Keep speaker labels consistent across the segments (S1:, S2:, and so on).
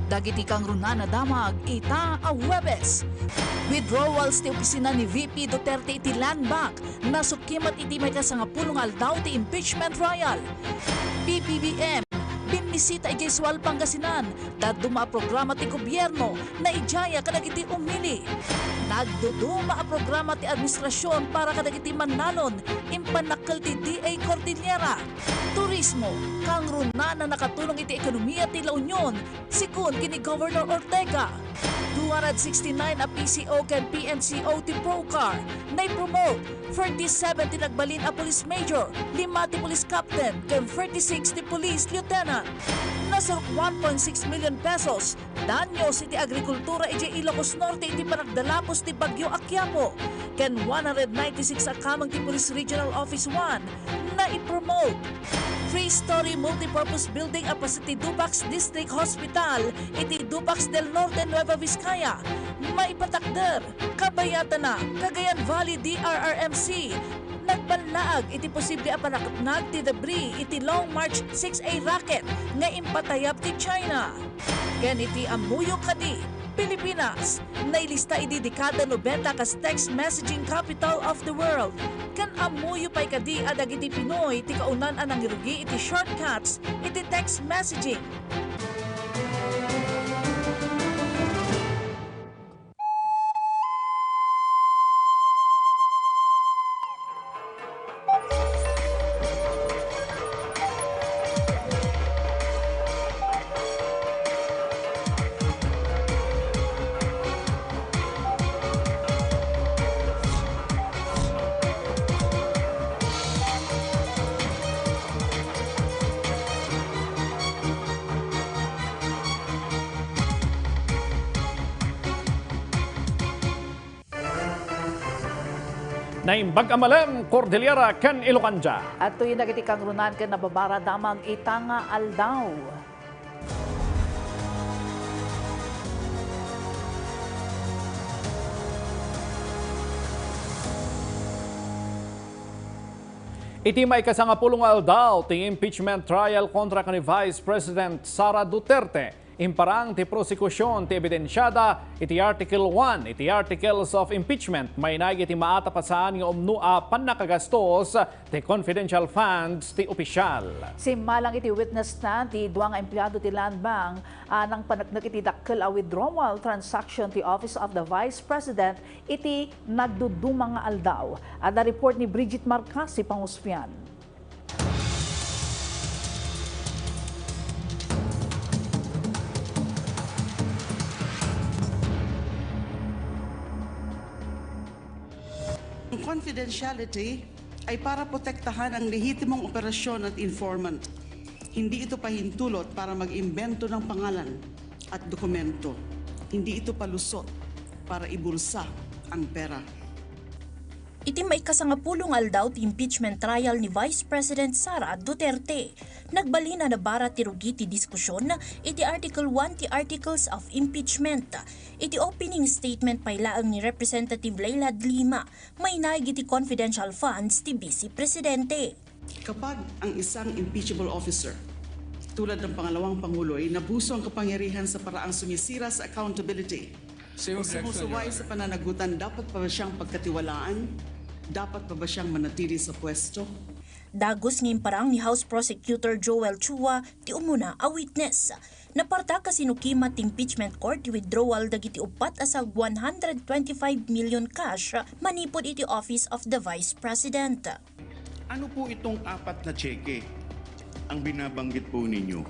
S1: Dagiti kang runa na damag, ita a Huwebes. Withdrawal ti opisina ni VP Duterte iti land bank, nasukimat iti may kasangapulong aldaw ti impeachment trial. PBBM, binisita iti Sual Pangasinan, daduma a programa ti gobyerno na ijaya kadagiti umili. Nagduduma a programa ti administrasyon para kadagiti manalon, impanakkel ti PTVCordillera. Turismo, kang runa na nakatulong iti ekonomiya ti La Union, sikun kini Governor Ortega. 269 a PCO ken PNCO ti Procar, na-promote 47 ti nagbalin a police major, 5 ti police captain, ken 36 ti police lieutenant. Nasurok 1.6 million pesos, danyos iti agrikultura iti Ilocos Norte iti panagdalapos ti Bagyo Aquiapo, ken 196 a kamang ti Police Regional Office 1 na i-promote. 3-story multipurpose building a iti Dupax District Hospital iti Dupax del Norte, Nueva Vizcaya. Maipatakder, kabayatan na, Cagayan Valley DRRMC. Nagbanlaag iti posible a panaknag ti debris iti Long March 6A rocket nga impatayap ti China. Ken iti amuyo kadi, Pilipinas, nailista iti dekada 90 kas text messaging capital of the world. Kan amuyo pa'y kadi adag iti Pinoy ti kaunan anang irugi iti shortcuts iti text messaging.
S2: Naimbag amalem, Cordillera ken Ilocanja.
S1: At tuyo nagiti kang runan ken nababara damag itanga aldaw.
S2: Iti may kasangapulong aldaw ti impeachment trial kontra ni Vice President Sara Duterte. Imparang ti prosekusyon ti ebidensyada iti Article 1, iti Articles of Impeachment, may iti maatapasaan nga umnua panakagastos ti confidential funds ti opisyal.
S1: Simalang iti witness na ti duwang empleyado ti Land Bank nang panagnak iti dakkel a withdrawal transaction ti Office of the Vice President iti nagdudumang nga aldaw. Ada report ni Bridget Marcasi Panguspian.
S3: Ang confidentiality ay para protektahan ang lehitimong operasyon at informant. Hindi ito pahintulot para mag-imbento ng pangalan at dokumento. Hindi ito palusot para ibulsa ang pera.
S4: Iti may kasangapulong aldaw ti impeachment trial ni Vice President Sara Duterte. Nagbalina na bara ti rugi ti diskusyon iti Article 1 ti Articles of Impeachment. Iti opening statement pailaang ni Representative Leila Lima, may naig iti confidential funds ti Vice Presidente.
S3: Kapag ang isang impeachable officer, tulad ng pangalawang Pangulo, ay nabuso ang kapangyarihan sa paraang sumisira sa accountability o sumusuway sa pananagutan, dapat pa ba siyang pagkatiwalaan? Dapat pa ba siyang manatili sa pwesto?
S4: Dagos ng parang ni House Prosecutor Joel Chua ti umuna a witness. Naparta kasinukimat ti impeachment court ti withdrawal dagiti upat asag 125 million cash manipod iti Office of the Vice President.
S5: Ano po itong apat na tseke ang binabanggit po ninyo?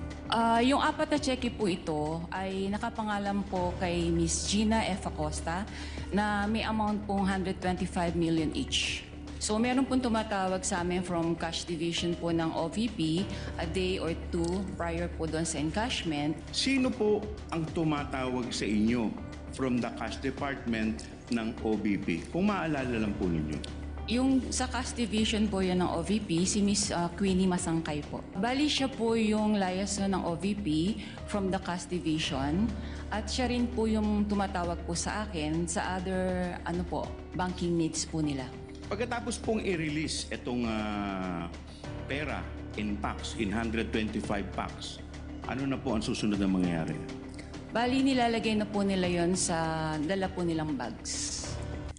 S6: Yung apat na cheque po ito ay nakapangalan po kay Miss Gina F. Acosta na may amount pong 125 million each. So meron pong tumatawag sa amin from cash division po ng OVP a day or two prior po doon sa encashment.
S5: Sino po ang tumatawag sa inyo from the cash department ng OVP? Kung maalala lang po ninyo.
S6: Yung sa cash division po yan ng OVP, si Miss Queenie Masangkay po. Bali siya po yung liaison ng OVP from the cash division at siya rin po yung tumatawag po sa akin sa other banking needs po nila.
S5: Pagkatapos pong i-release itong pera in packs, in 125 packs, ano na po ang susunod na mangyayari?
S6: Bali, nilalagay na po nila yon sa dala po nilang bags.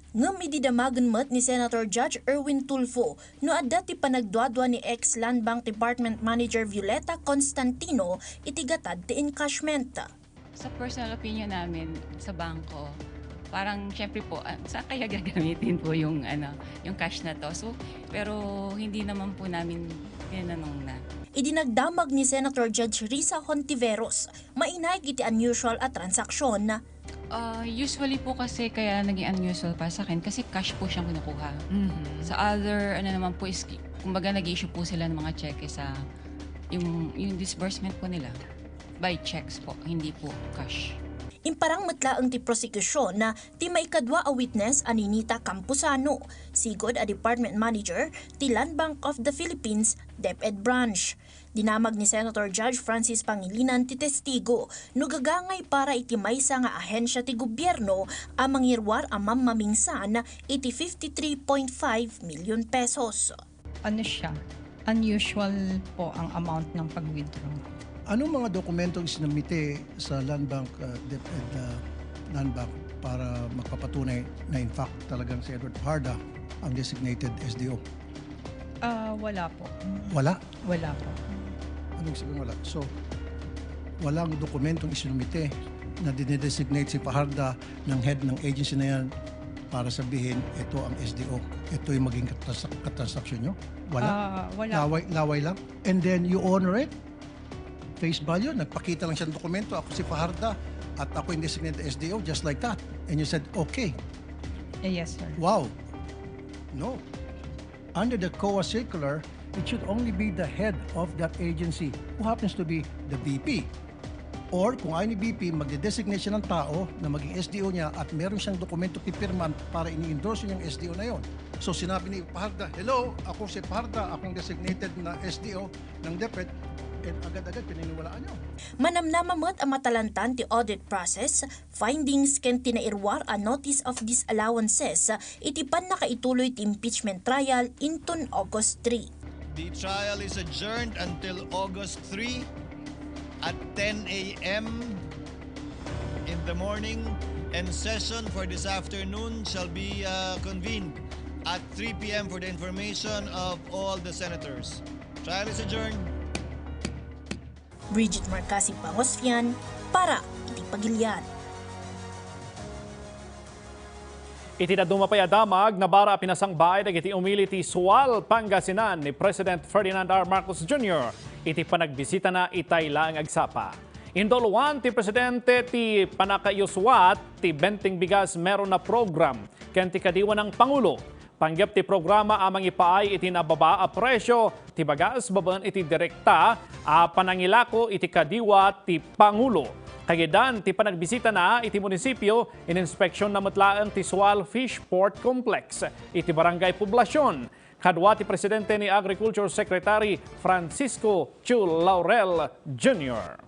S4: Ngam ididamagan mat ni Senator Judge Erwin Tulfo no adda ti panagduadwa ni ex-Land Bank Department Manager Violeta Constantino itigatad ti encashment.
S6: Sa personal opinion namin sa bangko, parang syempre po, saan kaya gagamitin po yung cash na to? So, pero hindi naman po namin tinanong na.
S4: Idinagdamag ni Senator Judge Risa Hontiveros, mainay iti unusual at transaksyon.
S6: Usually po kasi kaya naging unusual para sa akin kasi cash po siyang kinukuha. Sa other, naman po is, kumbaga nag-issue po sila ng mga cheque sa yung disbursement po nila. By checks po, hindi po cash.
S4: Imparang matlaang ti prosecution na ti maikadwa a witness Aninita Campusano, sigod a department manager ti Land Bank of the Philippines, DepEd Branch. Dinamag ni Senator Judge Francis Pangilinan ti testigo no gagangay para iti maysa nga ahensya ti gobyerno a mangirwar a mamamingsan iti 53.5 million pesos.
S7: Ano siya? Unusual po ang amount ng pag-withdraw.
S8: Anong mga dokumentong sinamite sa Land Bank, DepEd Land Bank para magpapatunay na in fact talagang si Edward Harda ang designated SDO?
S7: Wala po.
S8: Wala?
S7: Wala po.
S8: Anong sabihin wala? So, walang dokumentong isinumite na dinedesignate si Paharda ng head ng agency na yan para sabihin ito ang SDO. Ito yung maging katransaksyon nyo? Wala?
S7: Wala.
S8: Laway lang? And then you honor it? Face value? Nagpakita lang siya ng dokumento. Ako si Paharda at ako yung designated SDO just like that. And you said, okay.
S7: Yes, sir.
S8: Wow. No. Under the COA circular, it should only be the head of that agency who happens to be the VP. Or kung ayaw ni VP, magde-designate siya ng tao na maging SDO niya at meron siyang dokumento pipirman para ini-endorse yung SDO na yon. So sinabi ni Paharda, hello, ako si Paharda, akong designated na SDO ng DepEd, and agad-agad pininiwalaan niyo.
S4: Manamnamamat ang matalantan ti audit process, findings ken tinairwar a notice of disallowances iti pan nakaituloy ti impeachment trial inton August 3.
S9: The trial is adjourned until August 3 at 10 a.m. in the morning, and session for this afternoon shall be convened at 3 p.m. for the information of all the senators. Trial is adjourned.
S4: Bridget Marcasi Pangosfian para iti Pagilian.
S2: Iti na dumapayadamag na bara pinasangbaay dagiti umili ti Sual, Pangasinan ni President Ferdinand R. Marcos Jr. Iti panagbisita na itay laang agsapa. Indoluan ti Presidente ti panakayuswat ti benting bigas meron na program ken ti kadiwa ng Pangulo. Panggap ti programa amang ipaay iti nababa a presyo ti bagas baban iti direkta a panangilako iti kadiwa ti Pangulo. Kagidan ti panagbisita na iti munisipyo in-inspeksyon na matlaang ti Sual Fish Port Complex iti barangay Poblasyon. Kadwa ti Presidente ni Agriculture Secretary Francisco Chu Laurel Jr.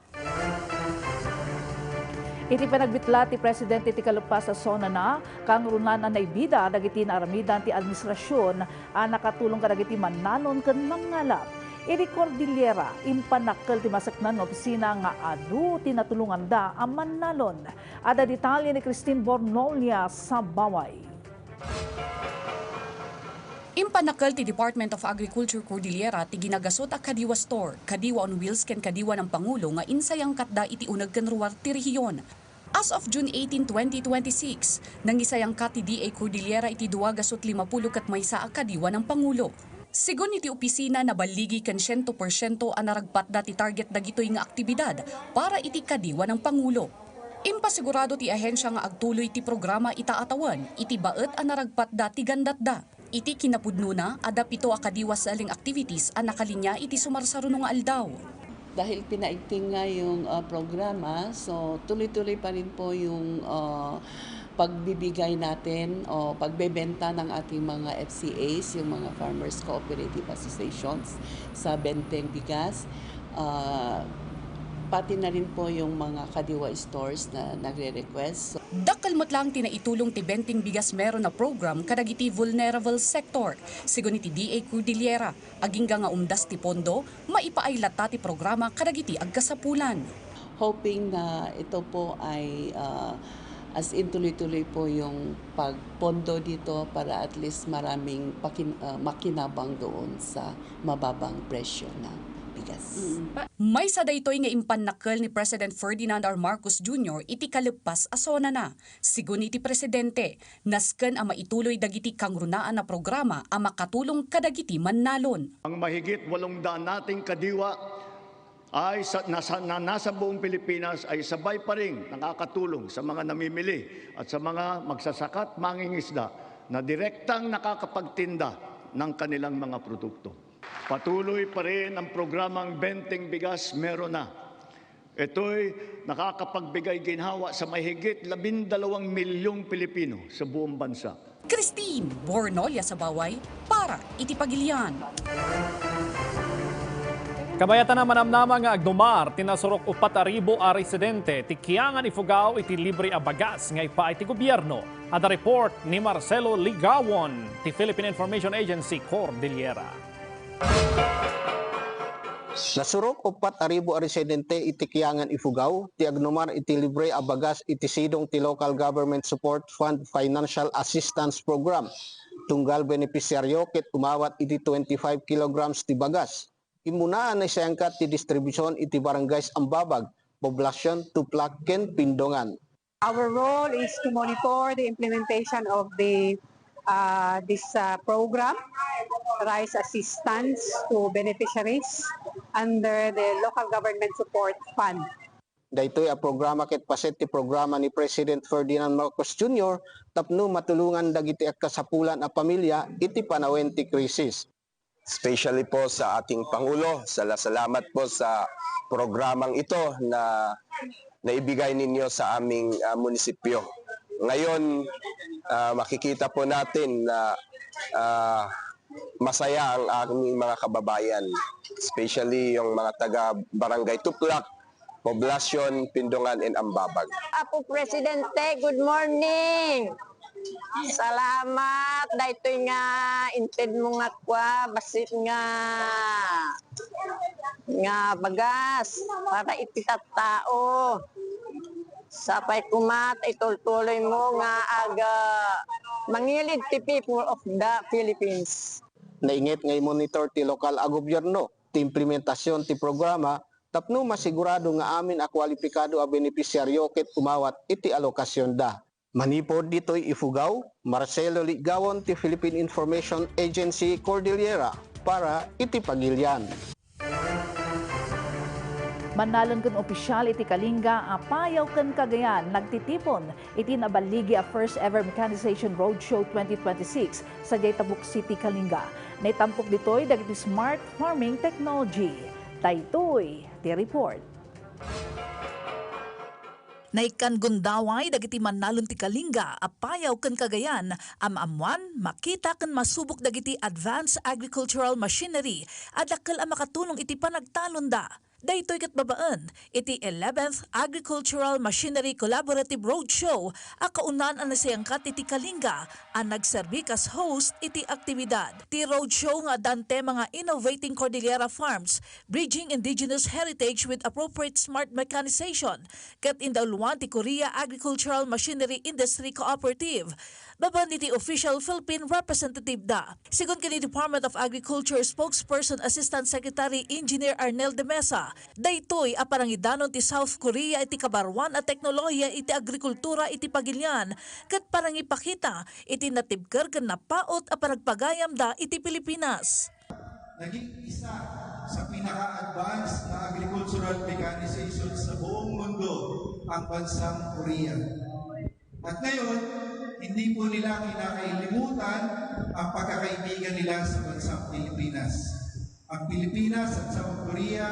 S1: Iti panagbitla ti Presidente ti kalupas sa zona na kang runan na naibida dagiti naaramidan ti administrasyon a nakatulong kadagiti mannanon ken mangalap. Iti Cordillera impanakkel ti masaknan nga opisina nga adu tinatulungan da ang mannalon. Ada detalye ni Christine Bornolia sa Baway.
S10: Impanakal ti Department of Agriculture Cordillera ti ginagasot a kadiwa store, kadiwa on wheels ken kadiwa ng Pangulo nga insayang katda iti uneg ken ruwar ti rehiyon. As of June 18, 2026, nangisayang ka ti DA Cordillera iti 250 kat maysa a kadiwa ng Pangulo. Sigon iti opisina na baligi ken 100% a naragpat dati target dagitoy nga aktibidad para iti kadiwa ng Pangulo. Impasigurado ti ahensya nga agtuloy ti programa itaatawan iti baet a naragpat dati gandatda. Iti kinapudno na adap ito akadiwas sa aling activities a nakalinya iti sumarsaro nga aldaw.
S11: Dahil pinaigting nga yung programa, so tuloy-tuloy pa rin po yung pagbibigay natin o pagbebenta ng ating mga FCAs, yung mga Farmers Cooperative Associations sa benteng bigas. Pati na rin po yung mga kadiwa stores na nagre-request.
S10: Dakal matlang tinaitulong ti benting bigas meron na program kadagiti vulnerable sector. Sigon iti DA Cordillera, aging nga umdas ti pondo, maipaay lata ti programa kadagiti agkasapulan.
S11: hoping na ito po ay as in tuloy-tuloy po yung pagpondo dito para at least maraming makinabang doon sa mababang presyo ng bigas.
S10: May sa daytoy nga impanakkel ni President Ferdinand R. Marcos Jr. iti kalepas asona na. Sigun iti presidente, nasken ang maituloy dagiti kangrunaan na programa ang makatulong kadagiti mannalon.
S12: Ang mahigit 800 nating kadiwa ay nasa buong Pilipinas ay sabay pa rin nakakatulong sa mga namimili at sa mga magsasakat mangingisda na direktang nakakapagtinda ng kanilang mga produkto. Patuloy pa rin ang programang Benteng Bigas Meron Na. Ito'y nakakapagbigay ginhawa sa mahigit 12 milyong Pilipino sa buong bansa.
S10: Christine Bornolia sa Baway para iti Pagilian.
S2: Kabayatan na manamnama nga agdumar, tinasurok 4,000 a residente, tikiyangan ifugaw iti libre a bagas nga ipa iti gobyerno. At report ni Marcelo Ligawon, ti Philippine Information Agency Cordillera.
S13: Nasurok 4,000 a residente iti kiyangan ifugaw, ti agdumar iti libre a bagas iti sidong ti Local Government Support Fund Financial Assistance Program. Tunggal benepisyaryo ket umawat iti 25 kilograms ti bagas. Imunaan na siyangkat ti distribusyon iti barangays Ambabag, Poblasyon, Tuplaken, Pindongan.
S14: Our role is to monitor the implementation of this program, rice assistance to beneficiaries under the Local Government Support Fund.
S13: Daytoy a programa ket paset ti programa ni President Ferdinand Marcos Jr. tapno matulungan dagiti kasapulan a pamilya iti panawen ti krisis.
S15: Especially po sa ating Pangulo, salamat po sa programang ito na naibigay ninyo sa aming munisipyo. Ngayon, makikita po natin na masaya ang aming mga kababayan, especially yung mga taga-barangay Tuplak, Poblasyon, Pindongan, and Ambabag.
S14: Apo Presidente, good morning! Salamat, daytoy nga inted mo nga kwa, basit nga bagas para ititat tao. Sapay kumat, itultuloy mo nga aga mangilid ti people of the Philippines.
S13: Naingit nga i-monitor ti lokal a gobyerno, ti implementasyon ti programa, tapno masigurado nga amin a kwalipikado a benepisyaryo ket umawat iti alokasyon da. Manipod dito'y ifugaw, Marcelo Ligawon ti Philippine Information Agency Cordillera para iti Pagilian.
S1: Manalon kun opisyal iti Kalinga, apayaw kan Cagayan, nagtitipon iti nabaligi a first ever Mechanization Roadshow 2026 sa Jaytabuk City, Kalinga. Naitampok dito'y dagiti smart farming technology. Daytoy ti report. Naikan gundaway dagiti manalon ti Kalinga, apayaw ken Cagayan, amamuan makita ken masubok dagiti advanced agricultural machinery adakkel a makatulong iti panagtalonda. Daytoy ket babaan iti 11th Agricultural Machinery Collaborative Roadshow a kaunan ang nasayangkat iti Kalinga ang nagserbi kas host iti aktibidad. Ti roadshow nga dante mga innovating Cordillera farms, bridging indigenous heritage with appropriate smart mechanization ket indauluan ti Korea Agricultural Machinery Industry Cooperative. Baban iti official Philippine representative da. Sigon kini Department of Agriculture spokesperson Assistant Secretary Engineer Arnel de Mesa, daytoy a parangidanon ti South Korea iti kabarwan at teknolohiya iti agrikultura iti Pagilian ket parangipakita iti natibker ken napaot a panagpagayam da iti Pilipinas.
S16: Naging isa sa pinaka-advanced na agricultural mechanization sa buong mundo ang bansang Korea. At ngayon, hindi po nila kinakailimutan ang pagkakaibigan nila sa bansang Pilipinas. Ang Pilipinas at South Korea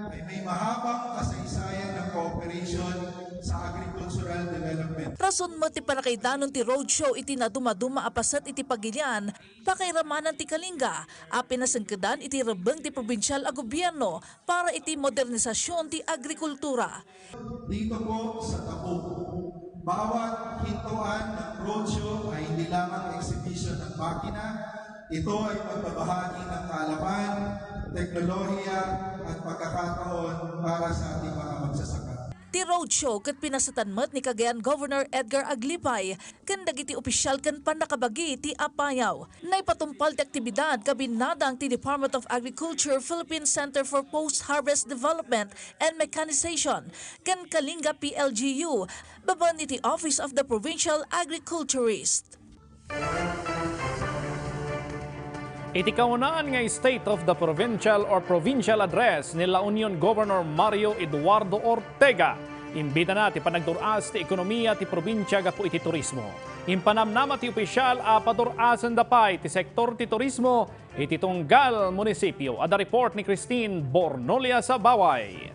S16: ay may mahabang kasaysayan ng cooperation sa agricultural development.
S1: Rason mo ti panakaidanon ti roadshow iti naduma-duma apasat iti Pagilian, pakairamanan ti Kalinga, pinasangkedan iti rebeng ti Provincial a gobyerno para iti modernisasyon ti agrikultura.
S16: Dito po sa Tabuk, bawat hintuan ng roadshow ay hindi lamang exhibition ng makina, ito ay pagbabahagi ng kaalaman, teknolohiya at pagkakataon para sa ating mga magsasaka.
S1: Ti roadshow ket pinasatanmet ni Cagayan Governor Edgar Aglipay ken dagiti opisyal ken panakabagi ti Apayaw. Naipatumpal ti aktibidad kabinadang ti Department of Agriculture Philippine Center for Post-Harvest Development and Mechanization ken Kalinga PLGU baban iti Office of the Provincial Agriculturist.
S2: Iti kaunaan nga State of the Provincial or Provincial Address ni La Union Governor Mario Eduardo Ortega. Imbita na ti panagduras ti ekonomiya ti probinsya gapo iti turismo. Impanamnama ti opisyal a padurasan dapay ti sektor ti turismo iti tunggal munisipyo. Ada report ni Christine Bornolia sa Baway.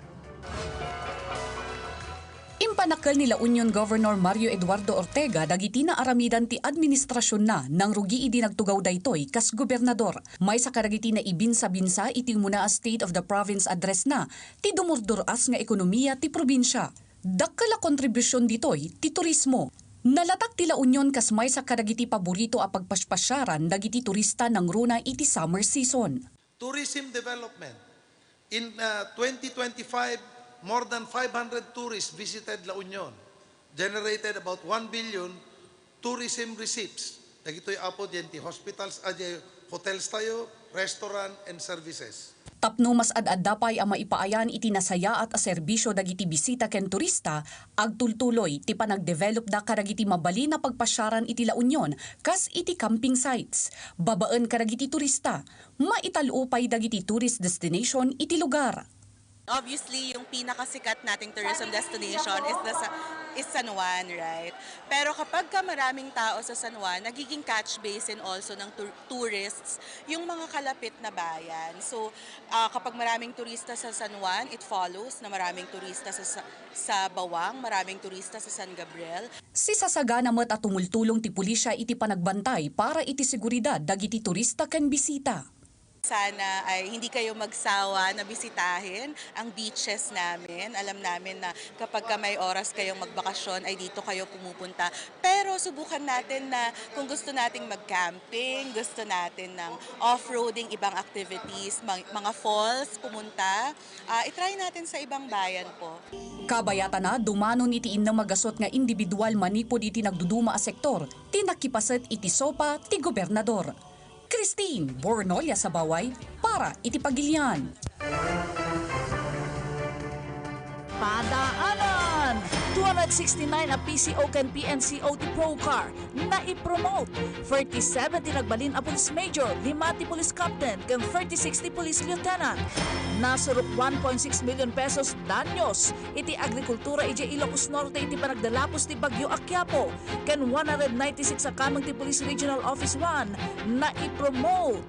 S10: Impanakal ni La Union Governor Mario Eduardo Ortega dagiti na aramidan ti administrasyon na nang rugi idi nagtugaw daytoy kas gobernador. May sa kadagiti na ibinsa-binsa iti muna a State of the Province Address na ti dumurduras nga ekonomiya ti probinsya. Dakkala kontribusyon ditoy ti turismo. Nalatak ti La Union kas may sa kadagiti paborito a pagpaspasyaran dagiti turista ng runa iti summer season.
S17: Tourism development. In 2025, more than 500 tourists visited La Union, generated about 1 billion tourism receipts. Nagito'y apo din ti hospitals, hotels tayo, restaurant and services.
S10: Tapno mas ad-addapay ang maipaayan iti nasaya at a serbisyo dagiti bisita ken turista, agtultuloy ti panagdevelop da kadagiti mabali na pagpasyaran iti La Union kas iti camping sites. Babaan kadagiti turista, maitalupay dagiti tourist destination iti lugar.
S18: Obviously, yung pinakasikat nating tourism destination is San Juan, right? Pero kapag maraming tao sa San Juan, nagiging catch basin also ng tourists yung mga kalapit na bayan. So, kapag maraming turista sa San Juan, it follows na maraming turista sa Bawang, maraming turista sa San Gabriel.
S10: Si sasagana met at tumultulong ti pulisya iti panagbantay para iti seguridad dagiti turista ken bisita.
S18: Sana ay hindi kayo magsawa na bisitahin ang beaches namin. Alam namin na kapag may oras kayong magbakasyon ay dito kayo pumupunta. Pero subukan natin na kung gusto nating mag-camping, gusto natin ng off-roading, ibang activities, mga falls pumunta, itry natin sa ibang bayan po.
S10: Kabayata na dumanon iti innang magasot nga individual manipod iti nagduduma a sektor, tinakipaset iti sopa ti gobernador. Christine Bornolia sa Baway para iti Pagilian.
S1: Padaanan! 269 a PCO ken PNCO ti Procar na i-promote. 37 ti nagbalin a police major, 5 ti police captain ken 36 ti police lieutenant. Nasurok 1.6 million pesos danyos iti agrikultura iti Ilocos Norte iti panagdalapos ti Bagyo Quiapo ken 196 a kamang ti Police Regional Office 1 na i-promote.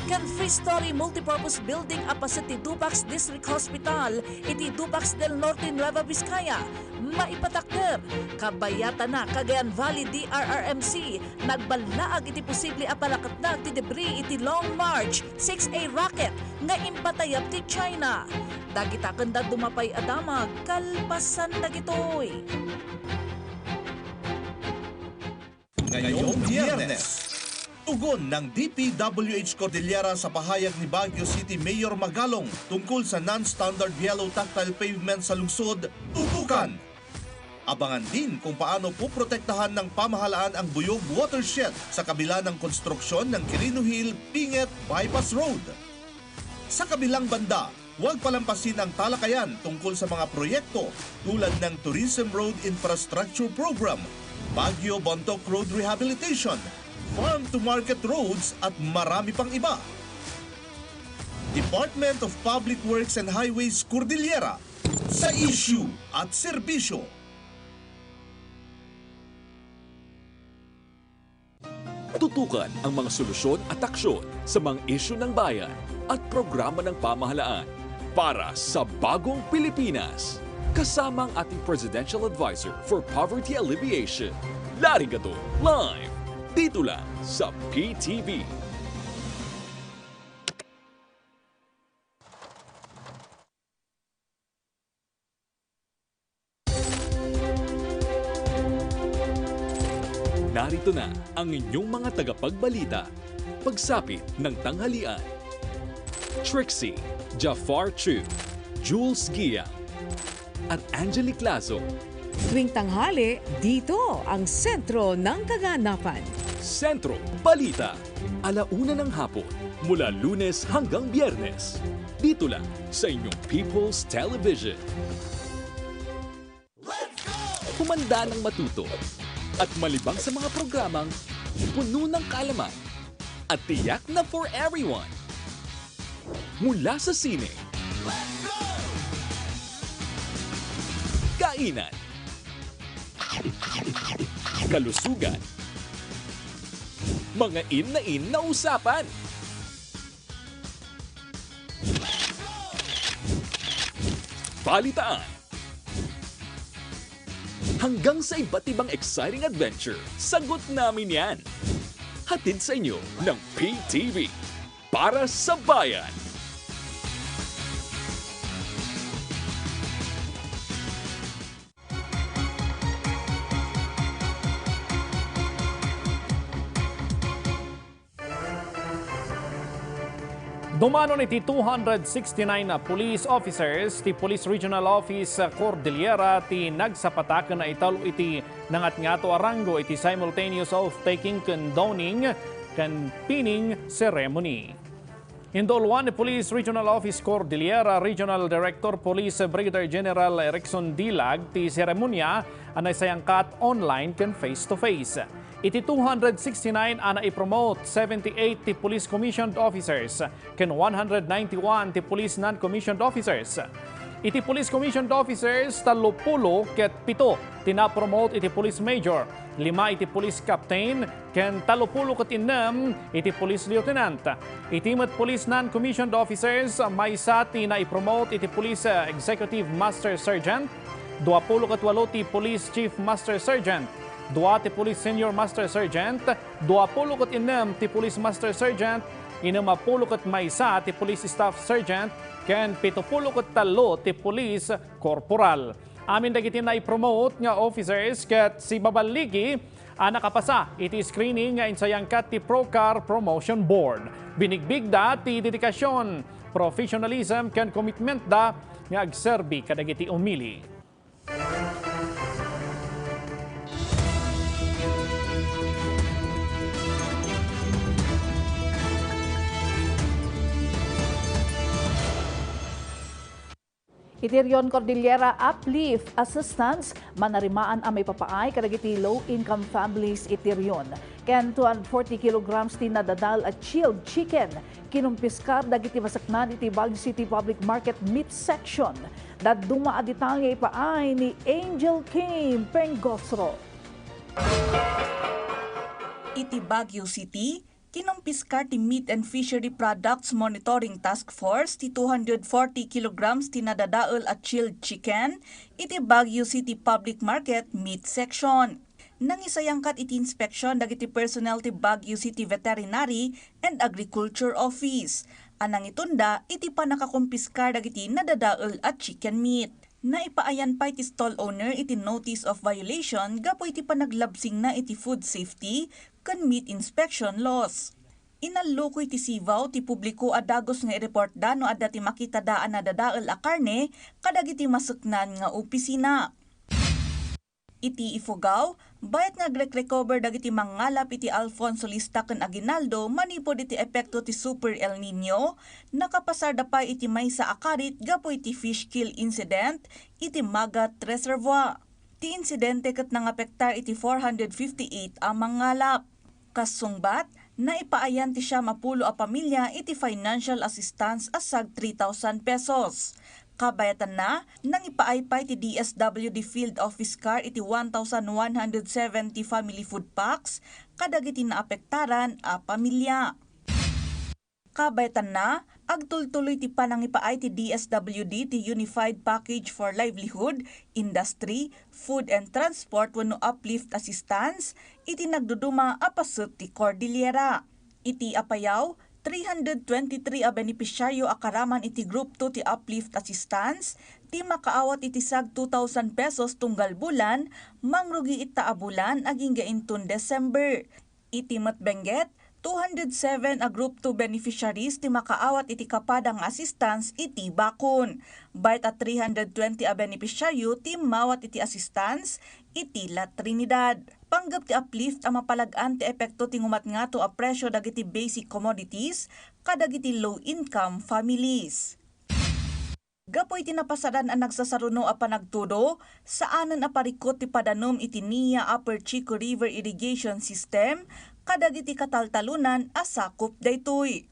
S1: Ken three-story multipurpose building apaset ti Dupax District Hospital iti Dupax del Norte, Nueva Vizcaya. Maipatakder, kabayata na Cagayan Valley DRRMC nagbalaag iti posible apalakatdag ti debris iti Long March 6A rocket nga impatayap ti China. Dagita kanda dumapay adamag kalpasan dagitoy.
S19: Ngayong Biyernes, tugon ng PTVCordillera sa pahayag ni Baguio City Mayor Magalong tungkol sa non-standard yellow tactile pavement sa lungsod, tutukan. Abangan din kung paano puprotektahan ng pamahalaan ang Buyog Watershed sa kabila ng konstruksyon ng Quirino Hill Pinget Bypass Road. Sa kabilang banda, huwag palampasin ang talakayan tungkol sa mga proyekto tulad ng Tourism Road Infrastructure Program, Baguio Bontoc Road Rehabilitation, farm-to-market roads at marami pang iba. Department of Public Works and Highways Cordillera sa issue at serbisyo.
S20: Tutukan ang mga solusyon at aksyon sa mga isyu ng bayan at programa ng pamahalaan para sa bagong Pilipinas. Kasama ang ating Presidential Advisor for Poverty Alleviation, Larry Gato, live dito lang sa PTV. Narito na ang inyong mga tagapagbalita. Pagsapit ng tanghalian. Trixie, Jafar Chu, Jules Gia, at Angelique Lazo.
S21: Tuwing tanghali, dito ang sentro ng kaganapan.
S20: Sentro Balita, 1:00 ng hapon, mula Lunes hanggang Biyernes. Dito lang sa inyong People's Television. Humanda ng matuto at malibang sa mga programang puno ng kaalaman at tiyak na for everyone. Mula sa sine, kainan, kalusugan, mga in na usapan, balitaan, hanggang sa iba't ibang exciting adventure, sagot namin yan. Hatid sa inyo ng PTV para sa bayan.
S2: Dumano iti 269 na police officers ti Police Regional Office Cordillera ti nagsapataken na italo iti nangat-ngato arango iti simultaneous oath-taking condoning kan pinning ceremony. Indolwan ni Police Regional Office Cordillera Regional Director Police Brigadier General Erickson Dilag ti seremonya anay sayangkat online kan face-to-face. Iti 269 ana i-promote 78 ti Police Commissioned Officers ken 191 ti Police Non-Commissioned Officers. Iti Police Commissioned Officers 30 ket 7 tina-promote iti Police Major, 5 iti Police Captain ken 30 ket 6 iti Police Lieutenant. Iti met Police Non-Commissioned Officers maysa ti na-i-promote iti Police Executive Master Sergeant, 20 ket 8 ti Police Chief Master Sergeant, 2 ti Police Senior Master Sergeant, 20 ket 6 ti Police Master Sergeant, 60 ket maysa ti Police Staff Sergeant, ken 70 ket 3 ti Police Corporal. Amin dagiti na i-promote nga officers ket si babaligi nakapasa iti screening nga insayangkat ti Procar Promotion Board. Binigbig da ti dedikasyon, professionalism ken commitment da nga agserbi kadagiti umili.
S1: Itiryon Cordillera Uplift Assistance manarimaan ang may papaay kadagiti low-income families itiryon. Ken 240 kilograms ti nadadal at chilled chicken. Kinumpiskar dagiti masaknan iti Baguio City Public Market Meat Section. Daduma a detalye ipaay ni Angel Kim Pengosro.
S4: Iti Baguio City, kinumpiskar ti Meat and Fishery Products Monitoring Task Force ti 240 kilograms ti nadadaol at chilled chicken iti Baguio City Public Market Meat Section. Nangisayangkat iti inspection dagiti personnel ti Baguio City Veterinary and Agriculture Office. Anang itunda iti panakakumpiskar dagiti nadadaol at chicken meat. Naipaayan pa iti stall owner iti notice of violation gapo iti panaglabsing na iti food safety kan meat inspection laws. Inaluko iti sivaw ti publiko adagos nga i-report dano adda ti makita daan na dadaol a karne kadagiti masuknan nga opisina. Iti Ifugao, bayat nga recover dagiti mangalap iti Alfonso Lista ken Aguinaldo manipod iti epekto ti Super El Nino, nakapasar da pa iti maysa akarit gapo iti fish kill incident iti Magat Reservoir. Ti insidente ket nangapektar iti 458 ang mangalap. Kasungbat, naipaayan ti siya mapulo a pamilya iti financial assistance asag 3,000 pesos. Kabayatan na, nang ipaaypay ti DSWD Field Office Car iti 1,170 family food packs, kadagiti naapektaran a pamilya. Kabayatan na, agtultuloy ti panangipaay ti DSWD ti Unified Package for Livelihood, Industry, Food and Transport wenno uplift assistance, iti nagduduma a pasut ti Cordillera. Iti apayaw, 323 a benepisyaryo akaraman iti Group 2 ti Uplift Assistance, ti makaawat iti sag 2,000 pesos tunggal bulan, mangrugi ita a bulan aging gaintun December. Iti matbengget,
S3: 207 a Group 2 beneficiaries ti makaawat iti kapadang assistance iti bakon. Bayt at 320 a beneficiaryo ti mawat iti assistance iti La Trinidad. Panggap ti uplift ang mapalagaan ti epekto ti ngumatngato a presyo dagiti basic commodities kadagiti low-income families. Gapoy tinapasadan ang nagsasaruno a panagtudo saanan a parikot ti padanom iti NIA Upper Chico River Irrigation System kadagiti kataltalunan a sakop daytoy.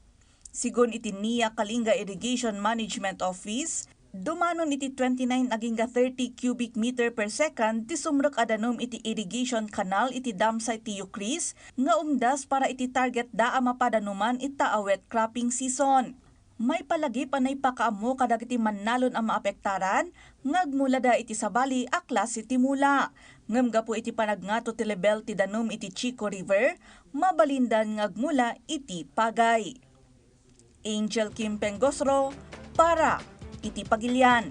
S3: Sigon iti NIA Kalinga Irrigation Management Office, dumanon iti 29 aging 30 cubic meter per second ti sumrek adanom iti irrigation canal iti dam site ti Eucris nga umdas para iti target daa mapadanuman ita a wet cropping season. May palagi panay pakaamo kadagiti mannalon ang maapektaran ngagmula da iti sabali a klase ti mula. Ngem gapo iti panagnato ti level ti danom iti Chico River, mabalindan ngagmula iti pagay. Angel Kim Pengosro para iti Pagilian.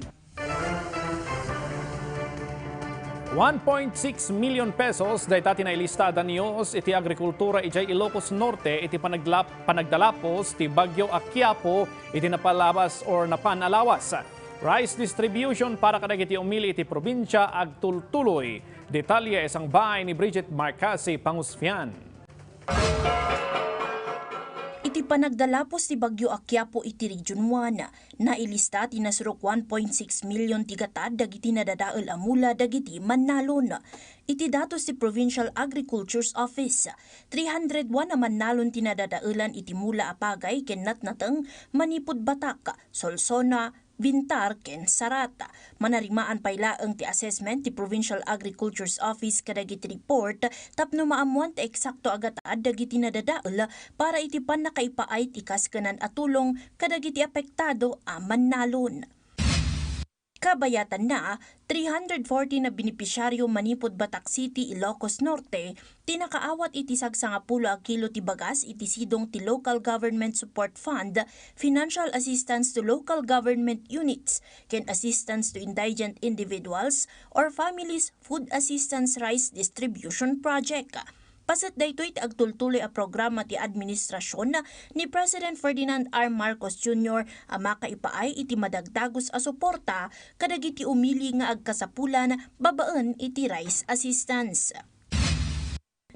S2: 1.6 million pesos dahil tati na ilistada niyos iti agrikultura ijay Ilocos Norte iti panagdalapos ti Bagyo Quiapo iti napalabas or napanalawas. Rice distribution para kadagiti umili iti probinsya agtultuloy. Detalye isang bahay ni Bridget Marcasi Pangusfian.
S4: Iti panagdalapos ti Bagyo Quiapo iti Region 1, nailista ti nasurok 1.6 million ti gatad dagiti nadadael amula dagiti mannalon. Iti datos ti Provincial Agriculture's Office, 301 na mannalon ti nadadaelan iti mula apagay ken natnateng Manipud Batak, Solsona, Bintar ken Sarata. Manarimaan paylaeng ti assessment ti Provincial Agriculture's Office kadagiti report tapno maamuan ti eksakto agatad dagiti nadadael para iti pannakaipaay ti kaskanan at tulong kadagiti apektado a mannalon. Kabayatan na 340 na benepisyaryo Manipud Batak City, Ilocos Norte, tinakaawat iti sagsangapula a kilo ti bagas iti sidong ti Local Government Support Fund, Financial Assistance to Local Government Units, ken Assistance to Indigent Individuals or Families Food Assistance Rice Distribution Project. Pasat daytoy ti agtultuloy a programa ti administrasyon ni President Ferdinand R. Marcos Jr. a makaipaay iti madagdagos a suporta kadagiti umili nga agkasapulan babaen iti rice assistance.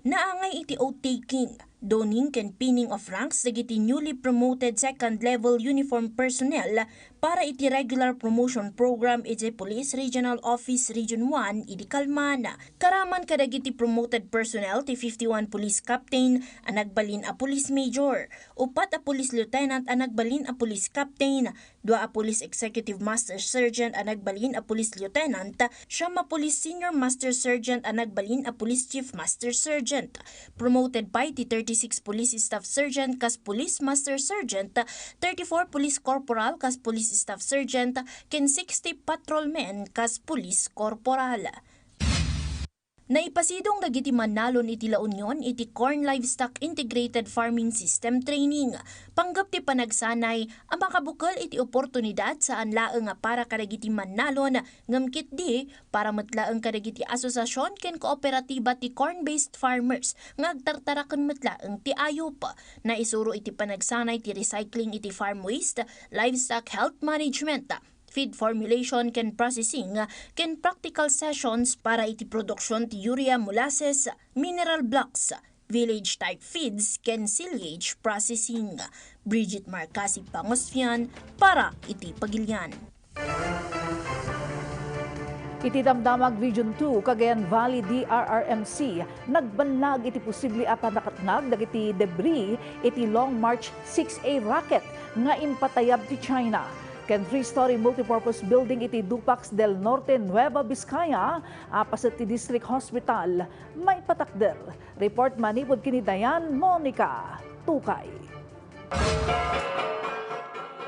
S4: Naangay iti oath-taking, doning ken pinning of ranks dagiti newly promoted second-level uniform personnel para iti regular promotion program iti Police Regional Office Region 1 iti Calman. Karaman kadagiti promoted personnel ti 51 Police Captain a nagbalin a Police Major, 4 a Police Lieutenant a nagbalin a Police Captain, 2 a Police Executive Master Sergeant a nagbalin a Police Lieutenant, 7 a Police Senior Master Sergeant a nagbalin a Police Chief Master Sergeant. Promoted pa iti 36 Police Staff Sergeant kas Police Master Sergeant, 34 Police Corporal kas Police Staff Sergeant, ken 60 patrolmen kas Police Corporal. Naipasidong dagiti mannalon iti La Union iti Corn Livestock Integrated Farming System Training. Panggap ti panagsanay ang makabukal iti oportunidad saan laeng nga para kadagiti mannalon ngamkit di para matlaeng kadagiti asosasyon ken kooperatiba ti corn-based farmers nga agtartaraken matlaeng ti ayop. Naisuro iti panagsanay ti recycling iti farm waste, livestock health management, feed formulation ken processing, ken practical sessions para iti produksyon ti urea, molasses, mineral blocks, village type feeds ken silage processing. Bridget Marcasi Pangosfian para iti Pagilian.
S1: Iti damdamag Region 2, Cagayan Valley DRRMC, nagbanlag iti posible a panakatnag dagiti debris iti Long March 6A rocket nga impatayab ti China. Ken 3-story multipurpose building iti Dupax del Norte, Nueva Vizcaya, apaset ti District Hospital, may patakder. Report manipod kini Dayan Monica Tukay.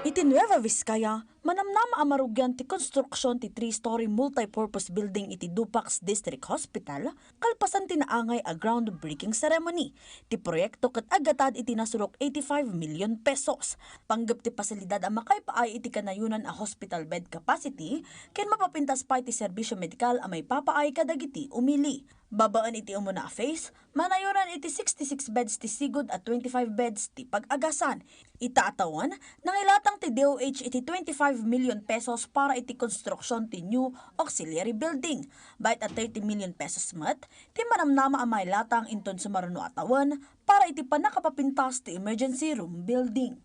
S3: Iti Nueva Vizcaya, manamnama amarugyan ti konstruksyon ti 3-story multipurpose building iti Dupax District Hospital, kalpasan ti naangay a groundbreaking ceremony. Ti proyekto ket agatad iti nasurok 85 million pesos. Panggap ti pasilidad ang makaipaay iti kanayunan a hospital bed capacity, ken mapapintas pa iti serbisyo medikal a may papaay kadagiti umili. Babaan iti umuna face, manayuran iti 66 beds ti sigod at 25 beds ti pag-agasan. Itaatawan, nangilatang ti DOH iti 25 million pesos para iti konstruksyon ti new auxiliary building. Bayat at 30 million pesos mat, ti manamnama ang mailatang inton sumaruno atawan para iti panakapapintas ti emergency room building.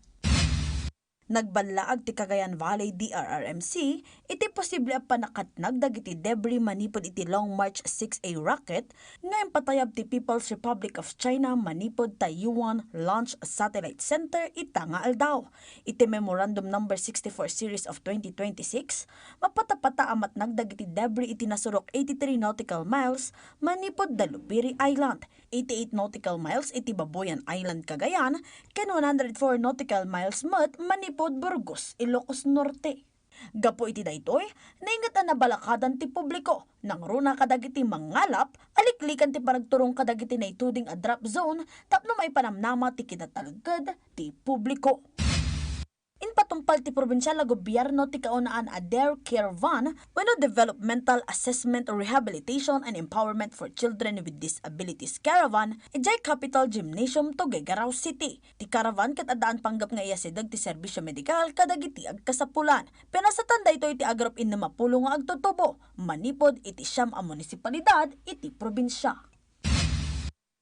S3: Nagbanlaag ti Cagayan Valley DRRMC, iti posible ang panakatnag dagiti debris manipod iti Long March 6A rocket ngayon patayab ti People's Republic of China manipod Taiwan Launch Satellite Center itanga aldaw. Iti Memorandum No. 64 Series of 2026, mapatapata amat nagdagiti debris iti nasurok 83 nautical miles manipod Dalupiri Island, 88 nautical miles iti Baboyan Island, Cagayan, ken 104 nautical miles mat manipod Burgos, Ilocos Norte. Gapo iti daytoy, naingat na nabalakadan ti publiko, nang runa kadagiti mangalap, aliklikan ti panagturong kadagiti na ituding a drop zone, tapno may panamnama ti kinatalagad ti publiko. Inpatumpal ti Provincial gobyerno ti kaunaan a Dare Care Van wenno Developmental Assessment, Rehabilitation and Empowerment for Children with Disabilities Caravan ijay Capital Gymnasium to Gegaraw City. Ti caravan ket adaan panggap nga iya sidag ti serbisyo medikal kadagiti agkasapulan. Penasatan daytoy iti agrop in 50 nga agtutubo manipod iti siyam a munisipalidad iti probinsya.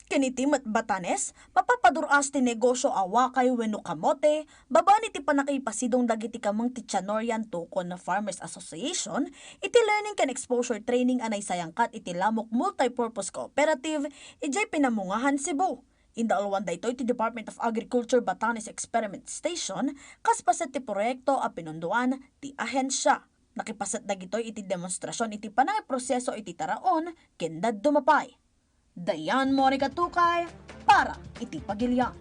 S3: Kinitimat Batanes, mapapaduras ti negosyo awakay wenno kamote, babaan iti panakaipasidong dagiti kamang ti Chanorian Tukon na Farmers Association, iti learning can exposure training anay sayangkat iti Lamok Multipurpose Cooperative, ijay pinamungahan Cebu. Indaalwan daytoy ti Department of Agriculture Batanes Experiment Station, kaspaset ti proyekto a pinunduan ti ahensya. Nakipasat dagitoy iti demonstrasyon iti panay proseso iti taraon, kendad dumapay. Dayan Monica Tukay para iti Pagilian.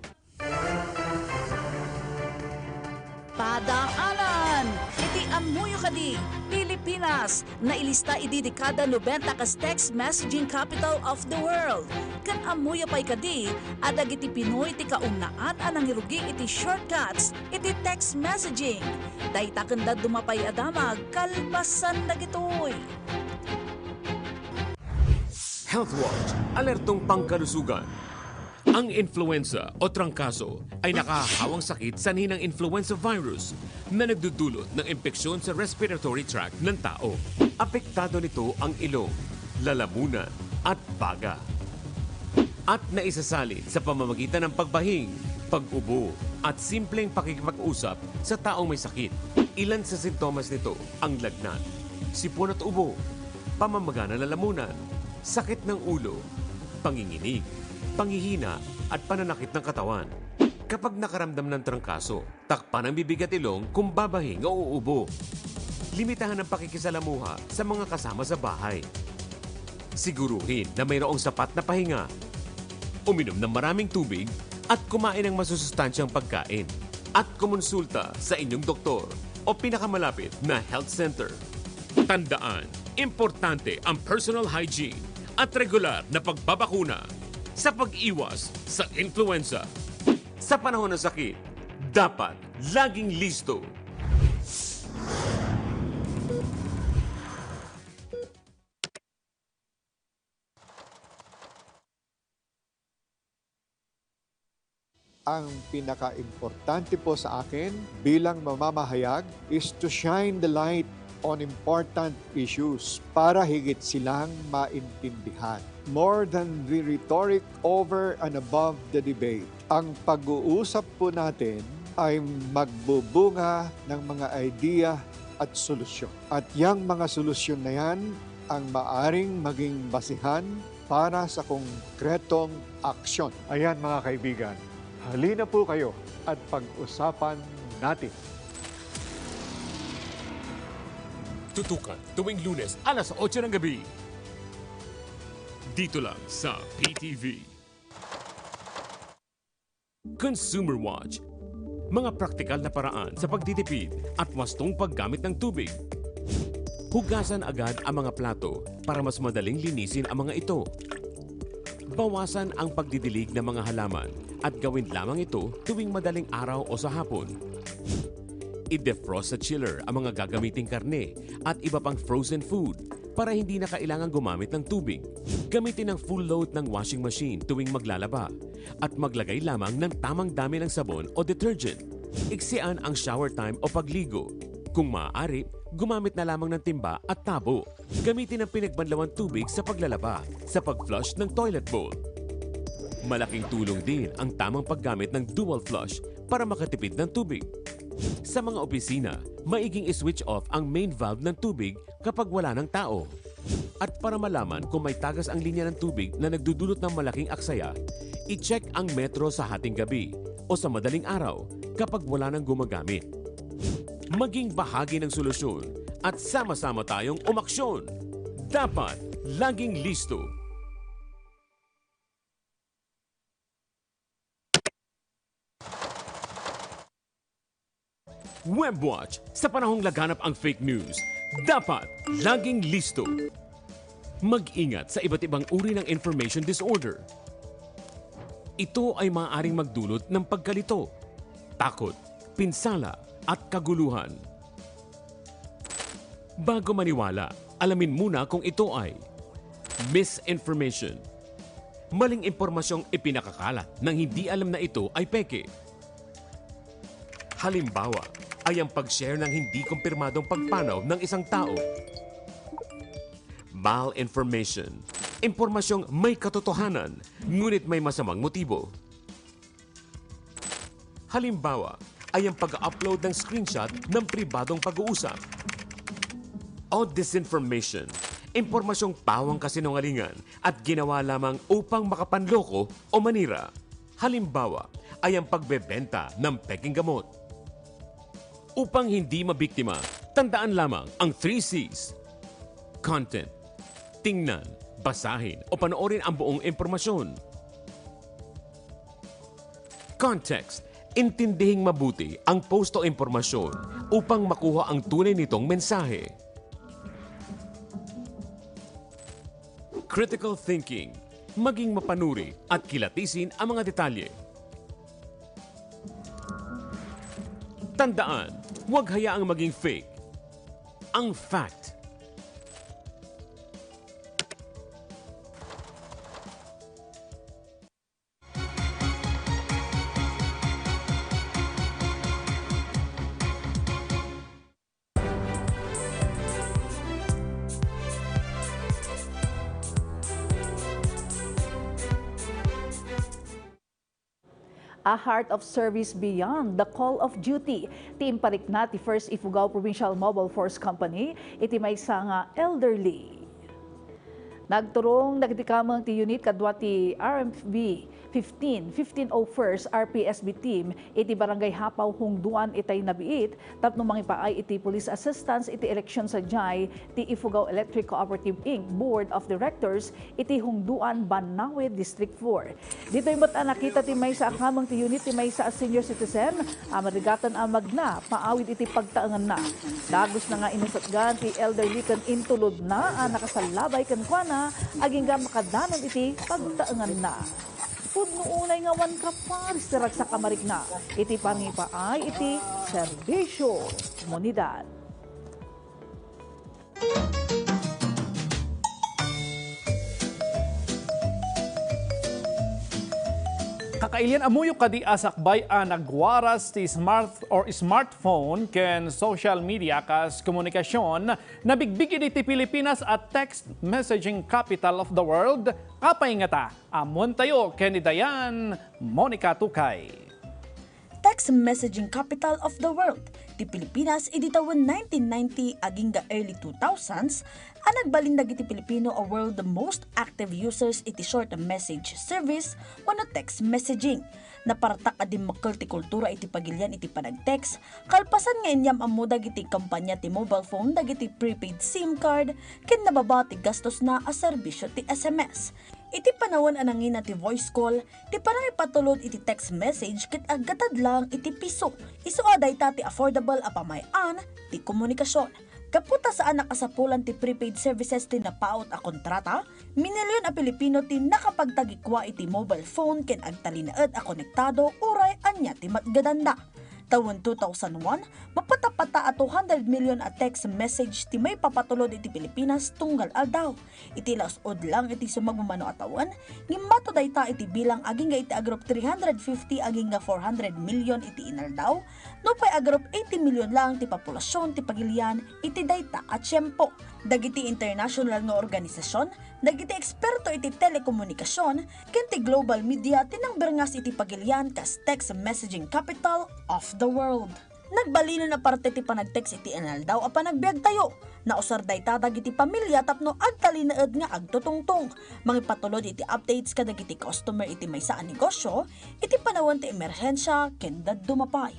S1: Padaanan! Iti amuyo kadi, Pilipinas, na ilista iti dekada 90 kas text messaging capital of the world. Kan amuyo pa'y kadi, adag iti Pinoy iti kaunaan anang irugi iti shortcuts, iti text messaging. Dahita kanda dumapay adamag, kalpasan dagitoy.
S5: Health Watch, alertong pangkalusugan. Ang influenza o trangkaso ay nakahawang sakit sanhi ng influenza virus na nagdudulot ng impeksyon sa respiratory tract ng tao. Apektado nito ang ilong, lalamunan at baga. At naisasalin sa pamamagitan ng pagbahing, pag-ubo at simpleng pakikipag-usap sa taong may sakit. Ilan sa sintomas nito ang lagnat, sipon at ubo, pamamaga ng lalamunan, sakit ng ulo, panginginig, panghihina at pananakit ng katawan. Kapag nakaramdam ng trangkaso, takpan ang bibig at ilong kung babahing o uubo. Limitahan ang pakikisalamuha sa mga kasama sa bahay. Siguruhin na mayroong sapat na pahinga. Uminom ng maraming tubig at kumain ng masusustansyang pagkain. At kumonsulta sa inyong doktor o pinakamalapit na health center. Tandaan, importante ang personal hygiene at regular na pagbabakuna sa pag-iwas sa influenza. Sa panahon ng sakit, dapat laging listo.
S22: Ang pinaka-importante po sa akin bilang mamamahayag is to shine the light on important issues para higit silang maintindihan. More than the rhetoric, over and above the debate. Ang pag-uusap po natin ay magbubunga ng mga idea at solusyon. At yung mga solusyon na yan ang maaring maging basihan para sa konkretong aksyon. Ayan mga kaibigan, halina po kayo at pag-usapan natin.
S5: Tutukan tuwing Lunes alas 8 ng gabi. Dito lang sa PTV. Consumer Watch. Mga praktikal na paraan sa pagtitipid at wastong paggamit ng tubig. Hugasan agad ang mga plato para mas madaling linisin ang mga ito. Bawasan ang pagdidilig ng mga halaman at gawin lamang ito tuwing madaling araw o sa hapon. I-defrost sa chiller ang mga gagamiting karne at iba pang frozen food para hindi na kailangan gumamit ng tubig. Gamitin ang full load ng washing machine tuwing maglalaba at maglagay lamang ng tamang dami ng sabon o detergent. Iksian ang shower time o pagligo. Kung maaari, gumamit na lamang ng timba at tabo. Gamitin ang pinagbanlawang tubig sa paglalaba, sa pag-flush ng toilet bowl. Malaking tulong din ang tamang paggamit ng dual flush para makatipid ng tubig. Sa mga opisina, maiging i-switch off ang main valve ng tubig kapag wala ng tao. At para malaman kung may tagas ang linya ng tubig na nagdudulot ng malaking aksaya, i-check ang metro sa hating gabi o sa madaling araw kapag wala nang gumagamit. Maging bahagi ng solusyon at sama-sama tayong umaksyon. Dapat laging listo. Webwatch, sa panahong laganap ang fake news, dapat laging listo. Mag-ingat sa iba't ibang uri ng information disorder. Ito ay maaaring magdulot ng pagkalito, takot, pinsala at kaguluhan. Bago maniwala, alamin muna kung ito ay misinformation. Maling impormasyong ipinakakalat nang hindi alam na ito ay peke. Halimbawa, ay ang pag-share ng hindi kumpirmadong pagpanaw ng isang tao. Malinformation. Impormasyong may katotohanan, ngunit may masamang motibo. Halimbawa, ay ang pag-upload ng screenshot ng pribadong pag-uusap. O disinformation. Impormasyong pawang kasinungalingan at ginawa lamang upang makapanloko o manira. Halimbawa, ay ang pagbebenta ng peking gamot. Upang hindi mabiktima, tandaan lamang ang 3 C's. Content. Tingnan, basahin o panoorin ang buong impormasyon. Context. Intindihing mabuti ang post o impormasyon upang makuha ang tunay nitong mensahe. Critical thinking. Maging mapanuri at kilatisin ang mga detalye. Tandaan, huwag hayaang maging fake. Ang fact.
S1: A heart of service beyond the call of duty. Ti imparik na ti First Ifugao Provincial Mobile Force Company, iti may nga elderly. Nagturong nagtikamang ti unit kadwa ti RMB 1501st RPSB team iti barangay Hapaw Hungduan itay nabiit tapno mangipaay iti police assistance iti eleksyon sa Jai ti Ifugao Electric Cooperative Inc. Board of Directors iti Hungduan Banawe District 4. Dito'y mata nakita ti may sa akamang ti unit ti may sa senior citizen amarigatan amag na paawid iti pagtaangan na. Dagos na nga inusatgan ti elderly kan intulod na nakasalabay kan kuana aging ga makadanon iti pagtaangan na. Pudno unay nga wan kapar sirak sa kamarik na iti pangipaay iti serbisyo komunidad.
S2: Kakailian amuyo kadi asakbay nagwaras ti smartphone ken social media kas komunikasyon na bigbigi ti Pilipinas at text messaging capital of the world. Kapay nga ta, amon tayo ken Dayan Monica Tukay.
S3: Text messaging capital of the world. Ti Pilipinas iti taon 1990 aging ga early 2000s nagbalindag iti Pilipino a world the most active users iti short message service wano text messaging. Napartak adim makkel ti kultura iti pagilyan iti panag-text kalpasan nga inyam amudag iti kampanya ti mobile phone dagiti prepaid SIM card ken nababa ti gastos na a serbisyo ti SMS. Iti panawon anangin ti voice call, ti parang ipatulod iti text message kit aggatad lang iti piso. Isu aday ti affordable a pamayan ti komunikasyon. Kaputa saan nakasapulan ti prepaid services ti napaot a kontrata, minilyon a Pilipino ti nakapagtagikwa iti mobile phone ken agtalinaed a konektado uray anya ti matgadanda. Taon 2001, mapatapata at 200 million a text message ti may papatulod iti Pilipinas tunggal aldaw. Iti lasod lang iti sumagmamano atawan, ngimmato dayta iti bilang aging nga iti agrop 350 aging nga 400 million iti inaldaw, no pay agrop 80 million lang ti populasyon ti pagilian iti dayta at tiyempo. Dagiti international nga organisasyon, dagiti eksperto iti telekomunikasyon, ken ti global media tinangbernas iti pagilian kas text messaging capital of the world. Nagbalino na parte ti panagtext iti inaldaw a panagbiag tayo. Nausar dayta dagiti pamilya tapno agtalinaed nga agtutungtong. Mangipatulod iti updates kadagiti customer iti maysa a negosyo, iti panawon ti emerhensya ken dumapay.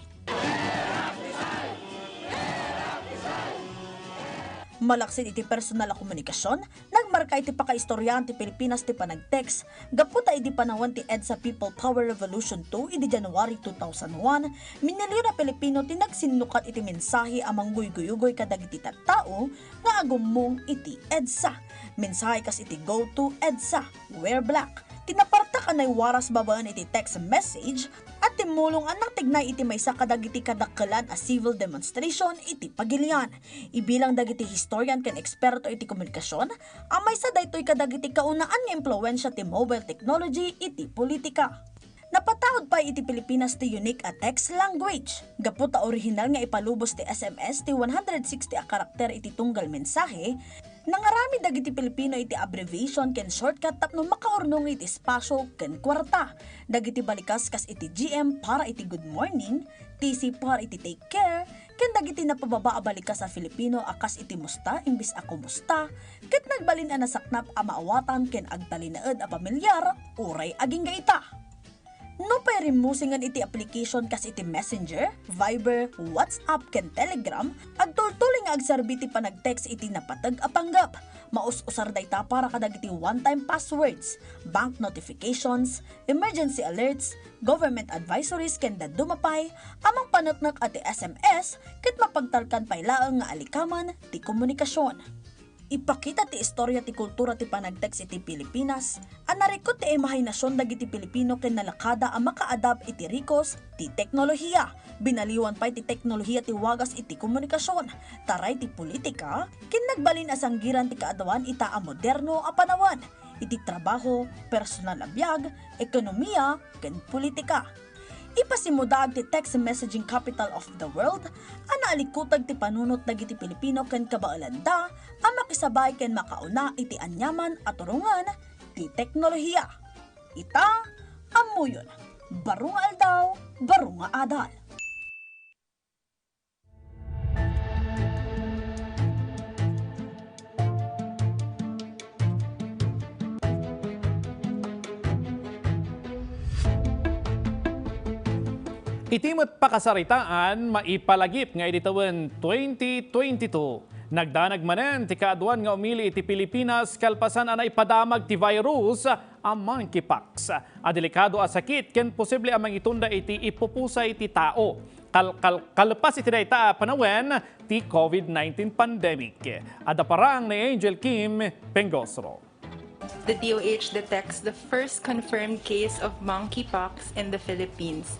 S3: Malaksid iti personal a komunikasyon, nagmarka iti pakaistoryahan ti Pilipinas ti panagtext, gaputa iti panahon ti EDSA People Power Revolution 2 iti January 2001, minilyon na Pilipino ti nagsinukat iti mensahe amang guyguy-guy kadagiti tattao nga agumong iti EDSA. Mensahe kas iti go to EDSA, wear black. Tinaparta kanay waras babaan iti text message at timulong anang tignay iti maysa kadagiti kadakkelan a civil demonstration iti pagilian. Ibilang dagiti historian ken eksperto iti komunikasyon, maysa daytoy kadagiti kaunaan nga impluwensya ti mobile technology iti politika. Napatahod pa iti Pilipinas ti unique a text language. Gaputa original nga ipalubos ti SMS ti 160 a karakter iti tunggal mensahe, nangarami dagiti Pilipino iti abbreviation ken shortcut tapno makaurnong iti espasyo ken kwarta. Dagiti balikas kas iti GM para iti good morning, TC para iti take care, ken dagiti napababa a balikas sa Filipino akas iti musta imbis a kumusta, ket nagbalin a nasaknap a maawatan ken agtalinaed a pamilyar, uray aging gaita. No pay remusingan iti application kas iti Messenger, Viber, WhatsApp ken Telegram, agtultuloy nga agserbi ti panagtext iti napatag a panggap. Maus-usar dayta para kadagiti one-time passwords, bank notifications, emergency alerts, government advisories ken dumapay, amang panatnak ati SMS ket mapagtalkan pay laeng nga alikaman ti komunikasyon. Ipakita ti istorya ti kultura ti panagtext iti Pilipinas, anarikot ti imahinasyon dagiti Pilipino ken nalakada a makaadap iti rikos ti teknolohiya. Binaliwan pa iti teknolohiya ti wagas iti komunikasyon, taray ti politika, ken nagbalin asanggiran ti kaadawan ita a moderno a panawan, iti trabaho, personal a biag, ekonomiya ken politika. Ipasimudag ti text messaging capital of the world, anaalikutag ti panunot dagiti Pilipino ken kabaalanda, ang makisabay ken makauna iti anyaman at turungan ti teknolohiya. Ita, amuyon, baro nga aldaw, baro nga adal.
S2: Itimot pakasaritaan, maipalagip nga iti tawen 2022. Nagdanag manen ti kaaduan nga umili iti Pilipinas kalpasan anay padamag ti virus a monkeypox. A delikado a sakit ken posible amang itunda iti ipupusay ti tao. Kalpas iti dayta panawen ti COVID-19 pandemic. Ada parang ni Angel Kim Pengosro.
S6: The DOH detects the first confirmed case of monkeypox in the Philippines.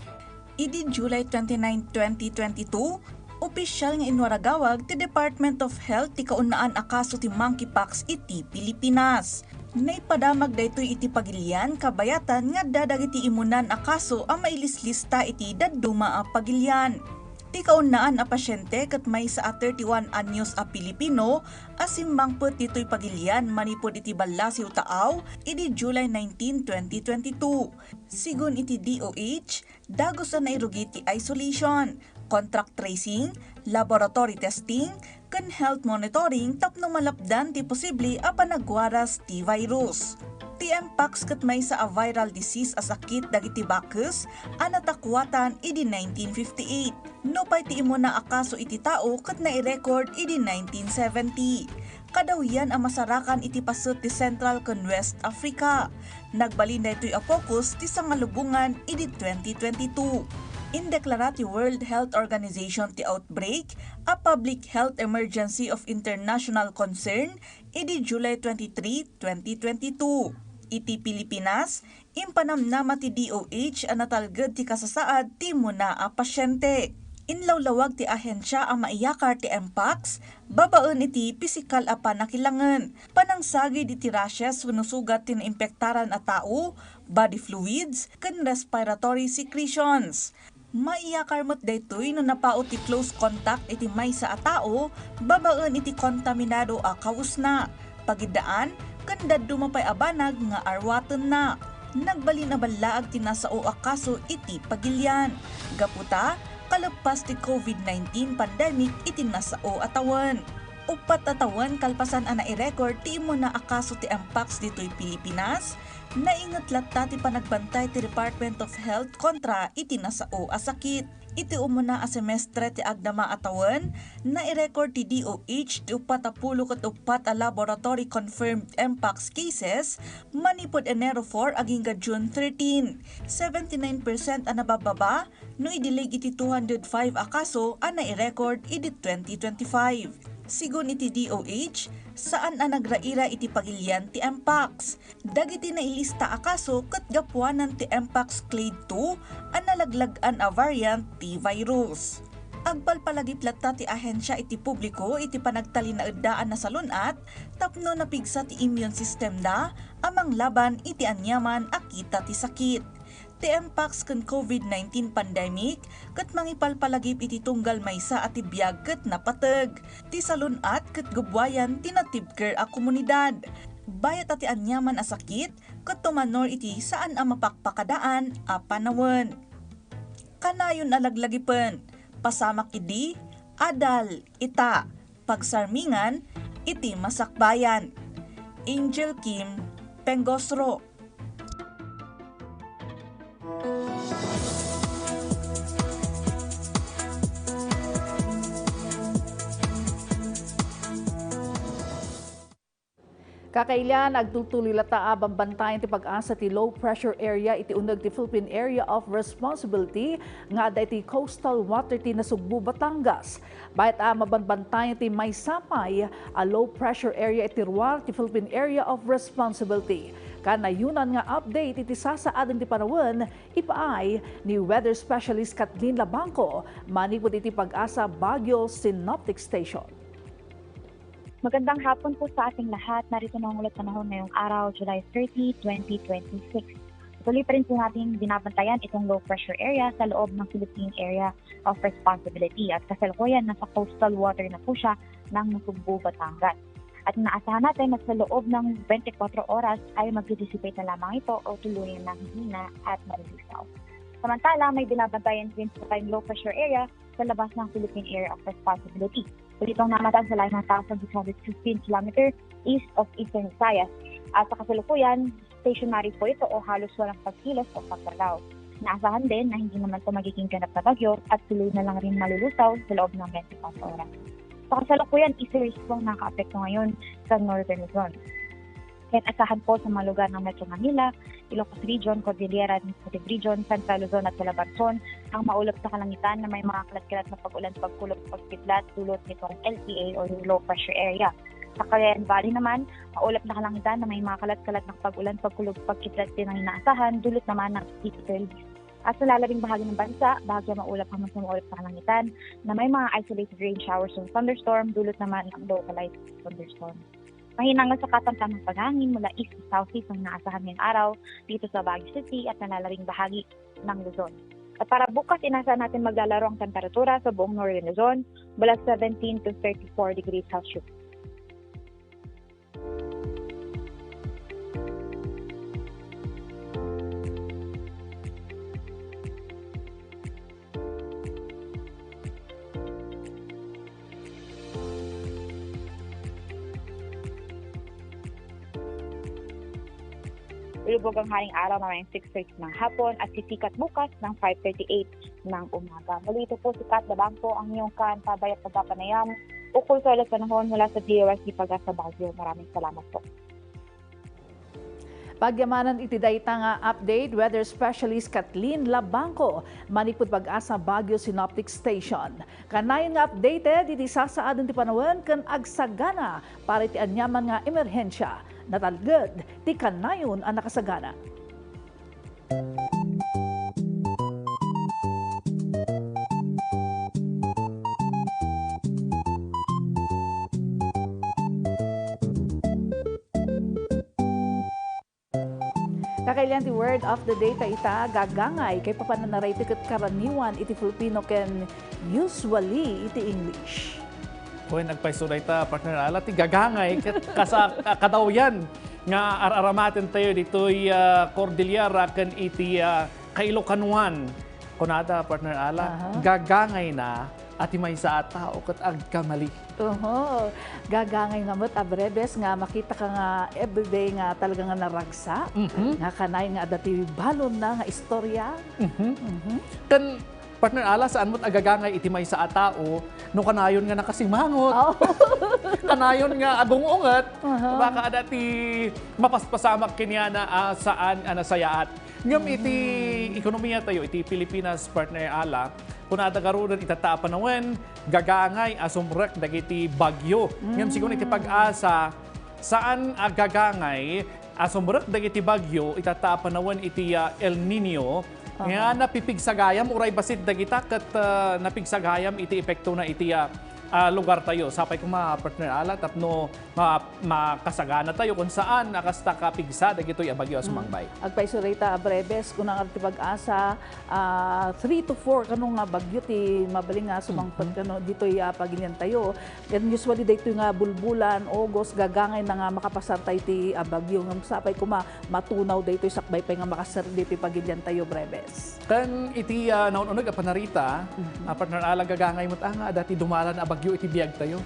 S3: Idi July 29, 2022, opisyal nga inwaragawag ti Department of Health ti kaunaan a kaso ti monkeypox iti Pilipinas. Naipadamag daytoy iti pagilian kabayatan nga dadagiti imunan a kaso a mailislista iti dadduma a pagilian. Ti kaunaan a pasyente ket may sa 31 anyos a Pilipino asimbangpet ditoy pagilian manipod iti Balasiw Taaw idi July 19, 2022. Sigun iti DOH, dagos na nairugit ti isolation, contract tracing, laboratory testing, ken health monitoring tapno malapdan ti posible a panagwaras ti virus. Ti mpox ket may sa a viral disease a sakit dagiti bakes a natakwatan idi 1958. No pay ti imuna a kaso iti tao ket nai-record idi 1970. Kadawian a masarakan iti pasut ti Central ken West Africa. Nagbalin daytoy a focus ti sangalubungan idi 2022. Indeklara ti World Health Organization ti outbreak a public health emergency of international concern idi July 23, 2022. Iti Pilipinas, impanamnama ti DOH ang natalged ti kasasaad ti muna a pasyente. Inlawlawag ti ahensya ang maiyakar ti MPAX, babaen iti pisikal a panakilangan. Panangsagid iti rashes wenno sugat ti naimpektaran a tao, body fluids, ken respiratory secretions. Maiyakar mo't daytoy no napao ti close contact iti maysa a tao, babaen iti kontaminado a kausna. Pagidaan, kandad dumapay abanag nga arwaten na. Nagbalin na balaag ti nasao a kaso iti pagilyan. Gaputa, kalagpas ti COVID-19 pandemic iti nasao atawan. Upat atawan kalpasan ana i-record ti imo na akaso ti MPAX ditoy Pilipinas, naingat latta ti panagbantay ti Department of Health kontra iti nasao a sakit. Iti umuna a semestre ti agdama atawan, na i-record ti DOH ti 44 a laboratory confirmed MPAX cases, manipod Enero 4 aging ka June 13. 79% a nabababa, no idilig iti 205 a kaso a na-i-record iti 2025. Sigun iti DOH, saan ang nagraira iti pagilyan ti MPAX. Dagiti na ilista a kaso ket gapuanan ti MPAX clade 2 ang nalaglagan a variant ti virus. Agpalpalagip latta ti ahensya iti publiko iti panagtalinaeddaan na salunat, tapno napigsa ti immune system da amang laban iti anyaman akita ti sakit. Ti MPAX ken COVID-19 pandemic ket mangipalpalagip iti tunggal maysa at tibiyag ket napateg. Ti salunat ket gubwayan ti natibker a komunidad. Bayat ati anyaman a sakit ket tumanor iti saan a mapakpakadaan a panawon. Kanayon alaglagipon, pasamak idi, adal, ita, pagsarmingan, iti masakbayan. Angel Kim, Pengosro.
S1: Kakailan agtutuloy lata abang bantayan ti pag-asa ti low pressure area iti uneg ti Philippine Area of Responsibility nga adda iti coastal water ti Nasugbu, Batangas. Bayat mabanbantayan ti may sapay a low pressure area iti ruar ti Philippine Area of Responsibility. Kanayunan nga update iti sasaaden ti panawon ipaay ni weather specialist Kathleen Labangco manipod iti pag-asa Baguio Synoptic Station.
S7: Magandang hapon po sa ating lahat. Narito na ang ulat panahon ngayong araw, July 30, 2026. Tuloy pa rin po natin binabantayan itong low pressure area sa loob ng Philippine Area of Responsibility. At kasalukuyan, nasa coastal water na po siya ng Nasugbu, Batangas. At naasahan natin na sa loob ng 24 oras ay mag-dissipate na lamang ito o tuluyan ng hina at malilisaw. Samantala, may binabantayan din sa tayong low pressure area sa labas ng Philippine Area of Responsibility. Itong namataan sa layo ng 1,615 km east of Eastern Visayas. At sa kasalukuyan, stationary po ito o halos walang pagkilos o paggalaw. Naasahan din na hindi naman ito magiging ganap na bagyo at tuloy na lang rin malulusaw sa loob ng 24 oras. Sa kasalukuyan, isa-ris po nakaka-apekto ngayon sa Northern Luzon. Kaya asahan po sa mga lugar ng Metro Manila, Ilocos Region, Cordillera, Administrative Region, Central Luzon at Calabarzon ang maulap sa kalangitan na may mga kalat-kalat na pag-ulan, pagkulog, pagkidlat dulot nitong LPA o low pressure area. Sa Cagayan Valley naman, maulap na kalangitan na may mga kalat-kalat na pag-ulan, pagkulog, pagkidlat din ang inaasahan dulot naman ng typical. At sa lalabing bahagi ng bansa, bahagya maulap hanggang sa maulap sa kalangitan na may mga isolated rain showers o thunderstorm dulot naman ng localized thunderstorm. Mahinang sa katamtam ng paghangin mula east to southeast ang naasahan ngayong araw dito sa Baguio City at nalalabing bahagi ng Luzon. At para bukas, inasahan natin maglalaro ang temperatura sa buong Northern Luzon mula 17 to 34 degrees Celsius. Lulubog ang haring araw na 6:30 ng hapon at sisikat bukas ng 5:38 ng umaga. Muli ito po si Kat Labangco, ang iyong kantabay at pagpapanayam ukol sa ulat panahon mula sa DOSD Pag-asa Baguio. Maraming salamat po.
S1: Pagyamanan iti dayta nga update weather specialist Kathleen Labangco manipud Pag-asa Baguio Synoptic Station. Kanayon nga updated iti sasaaden ti panawon ken agsagana para iti anyaman nga emerhensya. natalged ti kanayon ang nakasagana. Kakailan ti word of the day ta ita gagangay kay papananaray ti ket karaniwan iti Filipino ken usually iti English.
S2: Hoy nagpaisulay ta partner ala ti gagangay ket kadaw yan nga araramaten tayo ditoy Cordillera ken iti Kailocanuan. Kunada partner ala gagangay na at may sa tao ket agkamali.
S1: Gagangay nga mo't abrebes nga makita ka nga everyday nga talaga nga naragsa, nga kanay nga dati balon na nga istorya.
S2: Kan partner ala saan mo't agagangay iti may sa tao no kanayon nga nakasimangot. Kanayon nga agungungat, baka dati mapaspasamak kanya na saan nasayaat. Ngam iti ekonomiya tayo, iti Pilipinas partner ala, kung natagaroon itatapa na wen, gagangay asumrek dagiti bagyo. Ngam siguro iti pag-asa, saan gagangay asumrek dagiti bagyo, itatapa na wen iti El Nino, nga napipigsagayam, uray basit dagita kat napigsagayam iti epekto na iti lugar tayo. Sapay ko partner ala tapno makasagana tayo kung saan nakasta kapigsa dagitoy abagyo sumangbay.
S1: Agpaisurita abrebes kung ang ti pag-asa 3 to 4 kanong nga bagyo ti mabaling nga sumangpot kano ditoy pagilian tayo. And usually daytoy nga bulbulan, August gagangay na nga makapasar tayo ti bagyo. Ngam sapay ko matunaw daytoy sakbay pa nga makasar ditoy pagilian tayo brebes.
S2: Kan iti naununog panarita partner ala gagangay mo't nga dati dumalan bagyo iti biag tayo.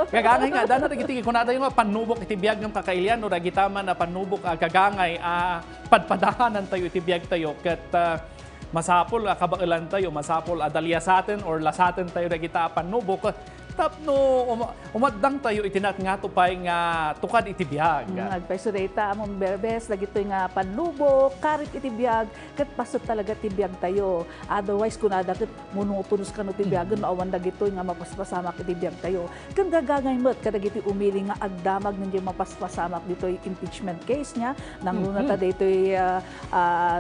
S2: Gagangay nga dana dagiti kunada yung panubok iti biag ng kakailian no dagitaman na panubok gagangay padpadahanan tayo iti biag tayo ket masapol kabailan tayo masapol adalyasaten or lasaten tayo dagita panubok tapno umaddang tayo itinat nga tupay nga tukad iti biag.
S1: Agpaisurita among berbes dagitoy nga panlubok karit iti biag ket pasot talaga ti biag tayo. Otherwise kun ada ket monotonous kano ti biagen maawan dagitoy nga mapaspasamak iti biag tayo. Ken gagangay met kadagiti umili nga agdamag nandiyo mapaspasamak ditoy impeachment case nya nangluna ta ditoy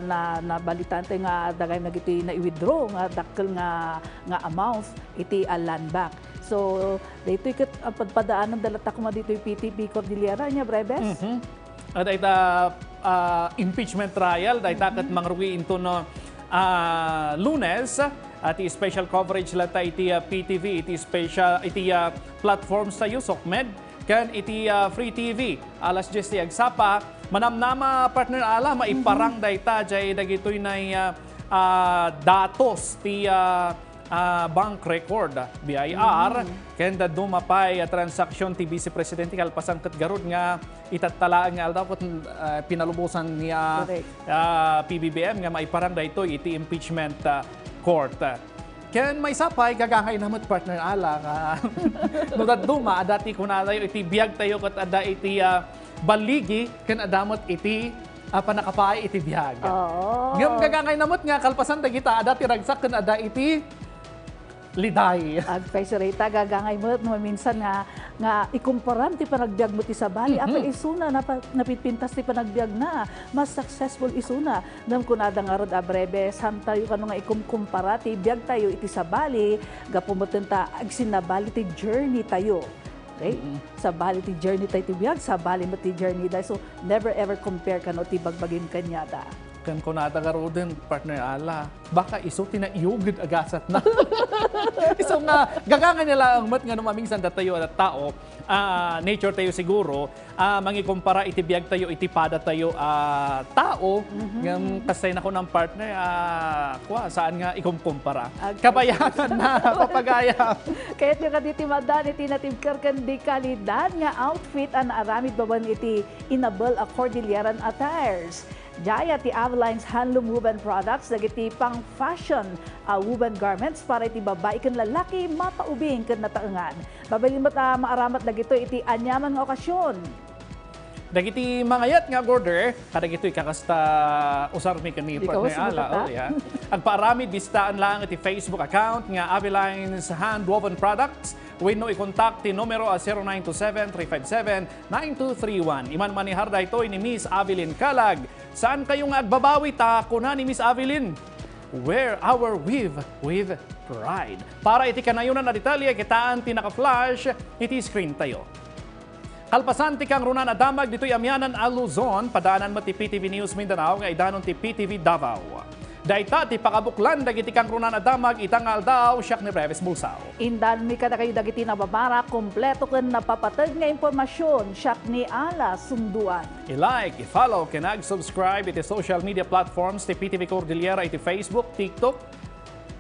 S1: na balitan tayo nga dagay nagitoy na i-withdraw nga dakkel nga amount iti land bank. So, dito ikat ang padpadaan ng dalata kuma dito yung PTVCordillera niya, Brebes?
S2: At ita impeachment trial, dahil takat mangruwi ito no Lunes, at special coverage lata iti PTV, iti special, iti platforms tayo, SOCMED, kan iti Free TV, alas 10 ti agsapa, manamnama partner ala, maiparang dayta, jay dagitoy na datos ti bank record BIR kenda dumapay transaksyon ti Vice Presidente kalpasan ket garud nga itatalaan nga aldaw ket pinalubusan niya PBBM nga maiparang daytoy iti impeachment court. Ken may sapay gagangay namot partner ala no duma adati kunadayo iti biag tayo ket ada iti baligi ken adamot iti panakapay iti biag. Ngem gagangay namot nga kalpasan dagita adati ragsak ken ada iti liday.
S1: Agpaisurita gagangay mo no minsan nga ikumparan ti panagbiag mo ti sabali apa isuna napitpintas ti panagbiag na mas successful isuna ngam kunada nga rod abrebes hantayo kano nga ikumkumpara ti biag tayo iti sabali gapumoten ta agsinabali ti journey tayo. Okay? Sabali ti journey tayo ti biag, sabali mo ti journey tayo. So never ever compare kano ti bagbagin kanyada.
S2: Kan kunada garo din partner ala baka iso tinaiyugid agasat na iso nga gagangan nila ang mat nga numamingsan tayo at tao nature tayo siguro mangikumpara iti biag tayo iti pada tayo tao ngam kasay na ko ng partner saan nga ikumkumpara kabayanan na papagaya
S1: kaya't nga diti madan iti natibkar kan di kalidad nga outfit an aramid baban iti inabel a Cordilleran attires. Jaya ti Aveline's handloom woven products dagiti pang fashion woven garments para iti babae ken lalaki mapaubing ken nataengan. Babalin mo ta maaramat dagito iti anyaman nga okasyon.
S2: Dagiti mangayat nga order kadagitoy kakasta usar mi kani partner ala agparamid bistaan lang iti Facebook account nga Aveline's hand woven products wenno i-contact ti numero 0927-357-9231. Iman maniharda ito ni Miss Avelin Calag. Saan kayong agbabawi ta kuna ni Miss Avelin? Wear our weave with pride. Para iti kanayunan na detalye, kitaan ti naka-flash, iti screen tayo. Kalpasan ti kang runan adamag dito'y amyanan a Luzon, padaanan mo ti PTV News Mindanao, nga idanon ti PTV Davao. Daita ti pakabuklan dagiti kang runan adamag itangal daw siyak ni Breves Bulsao.
S1: Indan mi kadakayo dagiti nababara, kompleto ken napapatag nga impormasyon siyak ni Ala Sunduan.
S2: I-like, i-follow, kinag-subscribe iti social media platforms ti PTVCordillera iti Facebook, TikTok,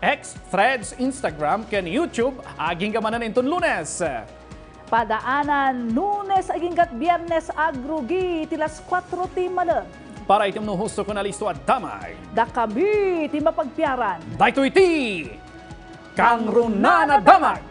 S2: X, Threads, Instagram, ken YouTube. Aging kamanan inton Lunes.
S1: Padaanan Lunes aginggat Biyernes agrugi tilas 4 ti malam.
S2: Para itim no husto ko na listo at damay.
S1: Dakabi ti mapagpiaran.
S2: Dahito iti Kang Runana Damag.